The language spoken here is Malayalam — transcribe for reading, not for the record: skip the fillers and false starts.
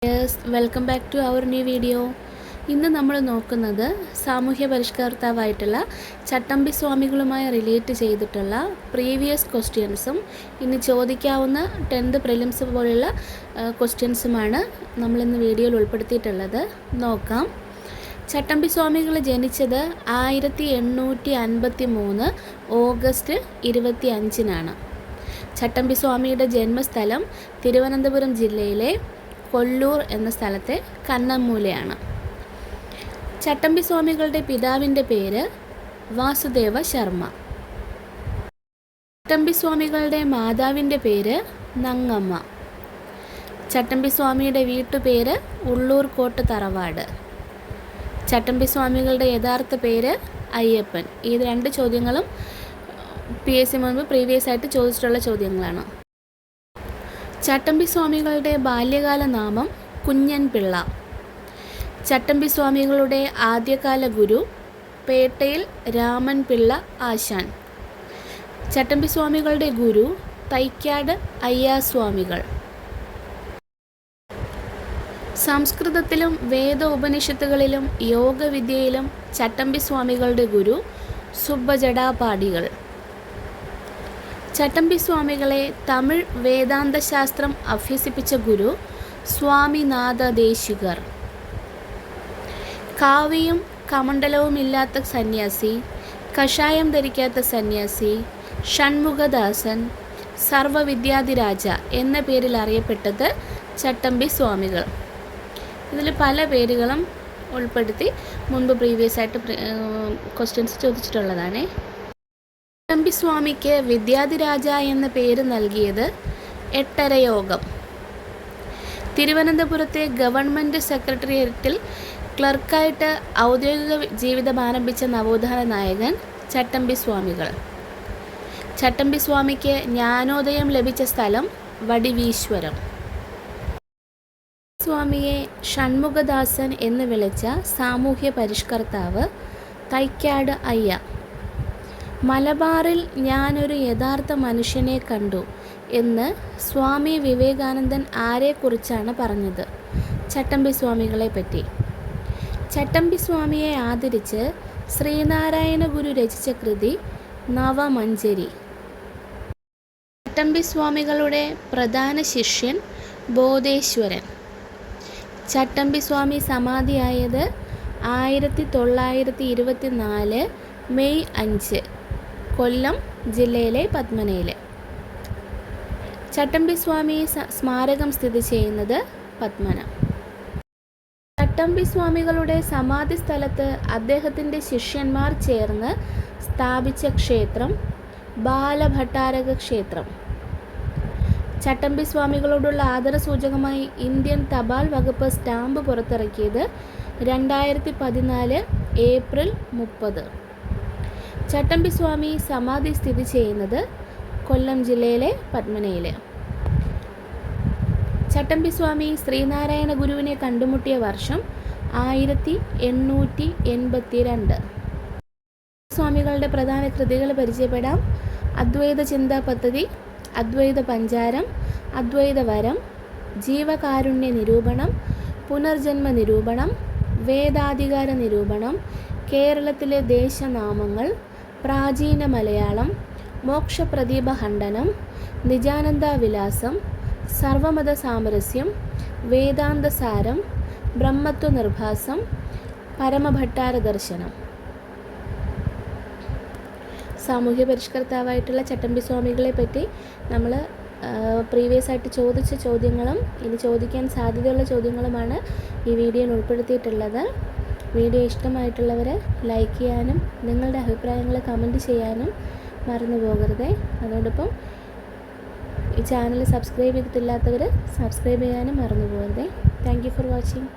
Yes, welcome back to our new video. ഇന്ന് നമ്മൾ നോക്കുന്നത് സാമൂഹ്യ പരിഷ്കർത്താവായിട്ടുള്ള ചട്ടമ്പി സ്വാമികളുമായി റിലേറ്റ് ചെയ്തിട്ടുള്ള പ്രീവിയസ് ക്വസ്റ്റ്യൻസും ഇനി ചോദിക്കാവുന്ന 10th പ്രിലിംസ് പോലുള്ള ക്വസ്റ്റ്യൻസുമാണ് നമ്മളിന്ന് വീഡിയോയിൽ ഉൾപ്പെടുത്തിയിട്ടുള്ളത്. നോക്കാം. ചട്ടമ്പി സ്വാമികൾ ജനിച്ചത് 1853 ഓഗസ്റ്റ് 25-നാണ്. ചട്ടമ്പി സ്വാമിയുടെ ജന്മസ്ഥലം തിരുവനന്തപുരം ജില്ലയിലെ കൊല്ലൂർ എന്ന സ്ഥലത്തെ കന്നമ്മൂലയാണ്. ചട്ടമ്പി സ്വാമികളുടെ പിതാവിൻ്റെ പേര് വാസുദേവ ശർമ്മ. ചട്ടമ്പി സ്വാമികളുടെ മാതാവിൻ്റെ പേര് നങ്ങമ്മ. ചട്ടമ്പി സ്വാമിയുടെ വീട്ടുപേര് ഉള്ളൂർക്കോട്ട് തറവാട്. ചട്ടമ്പി സ്വാമികളുടെ യഥാർത്ഥ പേര് അയ്യപ്പൻ. ഈ രണ്ട് ചോദ്യങ്ങളും PSC മുൻപ് പ്രീവിയസ് ആയിട്ട് ചോദിച്ചിട്ടുള്ള ചോദ്യങ്ങളാണ്. ചട്ടമ്പി സ്വാമികളുടെ ബാല്യകാല നാമം കുഞ്ഞൻപിള്ള. ചട്ടമ്പി സ്വാമികളുടെ ആദ്യകാല ഗുരു പേട്ടയിൽ രാമൻപിള്ള ആശാൻ. ചട്ടമ്പി സ്വാമികളുടെ ഗുരു തൈക്കാട് അയ്യാസ്വാമികൾ. സംസ്കൃതത്തിലും വേദ ഉപനിഷത്തുകളിലും യോഗവിദ്യയിലും ചട്ടമ്പി സ്വാമികളുടെ ഗുരു സുബ്ബജടാപാടികൾ. ചട്ടമ്പി സ്വാമികളെ തമിഴ് വേദാന്തശാസ്ത്രം അഭ്യസിപ്പിച്ച ഗുരു സ്വാമിനാഥ ദേശികർ. കാവിയും കമണ്ഡലവുമില്ലാത്ത സന്യാസി, കഷായം ധരിക്കാത്ത സന്യാസി, ഷൺമുഖദാസൻ, സർവവിദ്യാധിരാജ എന്ന പേരിൽ അറിയപ്പെട്ടത് ചട്ടമ്പി സ്വാമികൾ. ഇതിൽ പല പേരുകളും ഉൾപ്പെടുത്തി മുൻപ് പ്രീവിയസ് ആയിട്ട് ക്വസ്റ്റ്യൻസ് ചോദിച്ചിട്ടുള്ളതാണ്. ചട്ടമ്പി സ്വാമിക്ക് വിദ്യാധിരാജ എന്ന പേര് നൽകിയത് എട്ടരയോഗം. തിരുവനന്തപുരത്തെ ഗവൺമെൻറ് സെക്രട്ടേറിയറ്റിൽ ക്ലർക്കായിട്ട് ഔദ്യോഗിക ജീവിതം ആരംഭിച്ച നവോത്ഥാന നായകൻ ചട്ടമ്പി സ്വാമികൾ. ചട്ടമ്പി സ്വാമിക്ക് ജ്ഞാനോദയം ലഭിച്ച സ്ഥലം വടിവീശ്വരം. സ്വാമിയെ ഷൺമുഖദാസൻ എന്ന് വിളിച്ച സാമൂഹ്യ പരിഷ്കർത്താവ് തൈക്കാട് അയ്യ. മലബാറിൽ ഞാനൊരു യഥാർത്ഥ മനുഷ്യനെ കണ്ടു എന്ന് സ്വാമി വിവേകാനന്ദൻ ആരെക്കുറിച്ചാണ് പറഞ്ഞത്? ചട്ടമ്പി സ്വാമികളെ പറ്റി. ചട്ടമ്പി സ്വാമിയെ ആദരിച്ച് ശ്രീനാരായണ ഗുരു രചിച്ച കൃതി നവമഞ്ജരി. ചട്ടമ്പി സ്വാമികളുടെ പ്രധാന ശിഷ്യൻ ബോധേശ്വരൻ. ചട്ടമ്പി സ്വാമി സമാധിയായത് 1924 മെയ് 5 കൊല്ലം ജില്ലയിലെ പത്മനയിൽ. ചട്ടമ്പി സ്വാമി സ്മാരകം സ്ഥിതി ചെയ്യുന്നത് പത്മന. ചട്ടമ്പി സ്വാമികളുടെ സമാധി സ്ഥലത്ത് അദ്ദേഹത്തിൻ്റെ ശിഷ്യന്മാർ ചേർന്ന് സ്ഥാപിച്ച ക്ഷേത്രം ബാലഭട്ടാരക ക്ഷേത്രം. ചട്ടമ്പി സ്വാമികളോടുള്ള ആദരസൂചകമായി ഇന്ത്യൻ തപാൽ വകുപ്പ് സ്റ്റാമ്പ് പുറത്തിറക്കിയത് 2014 ഏപ്രിൽ 30. ചട്ടമ്പി സ്വാമി സമാധി സ്ഥിതി ചെയ്യുന്നത് കൊല്ലം ജില്ലയിലെ പത്മനയിൽ. ചട്ടമ്പി സ്വാമി ശ്രീനാരായണ ഗുരുവിനെ കണ്ടുമുട്ടിയ വർഷം 1882. സ്വാമികളുടെ പ്രധാന കൃതികൾ പരിചയപ്പെടാം. അദ്വൈത ചിന്താ പദ്ധതി, അദ്വൈത പഞ്ചാരം, അദ്വൈത വരം, ജീവകാരുണ്യ നിരൂപണം, പുനർജന്മ നിരൂപണം, വേദാധികാര നിരൂപണം, കേരളത്തിലെ ദേശനാമങ്ങൾ, പ്രാചീന മലയാളം, മോക്ഷപ്രദീപ ഖണ്ഡനം, നിജാനന്ദ വിലാസം, സർവമത സാമരസ്യം, വേദാന്തസാരം, ബ്രഹ്മത്വ നിർഭാസം, പരമഭട്ടാര ദർശനം. സാമൂഹ്യ പരിഷ്കർത്താവായിട്ടുള്ള ചട്ടമ്പി സ്വാമികളെ പറ്റി നമ്മൾ പ്രീവിയസ് ആയിട്ട് ചോദിച്ച ചോദ്യങ്ങളും ഇനി ചോദിക്കാൻ സാധ്യതയുള്ള ചോദ്യങ്ങളുമാണ് ഈ വീഡിയോയിൽ ഉൾപ്പെടുത്തിയിട്ടുള്ളത്. വീഡിയോ ഇഷ്ടമായിട്ടുള്ളവർ ലൈക്ക് ചെയ്യാനും നിങ്ങളുടെ അഭിപ്രായങ്ങൾ കമൻറ്റ് ചെയ്യാനും മറന്നു പോകരുത്. അതോടൊപ്പം ഈ ചാനൽ സബ്സ്ക്രൈബ് ചെയ്തിട്ടില്ലാത്തവർ സബ്സ്ക്രൈബ് ചെയ്യാനും മറന്നു പോകരുത്. Thank you for watching.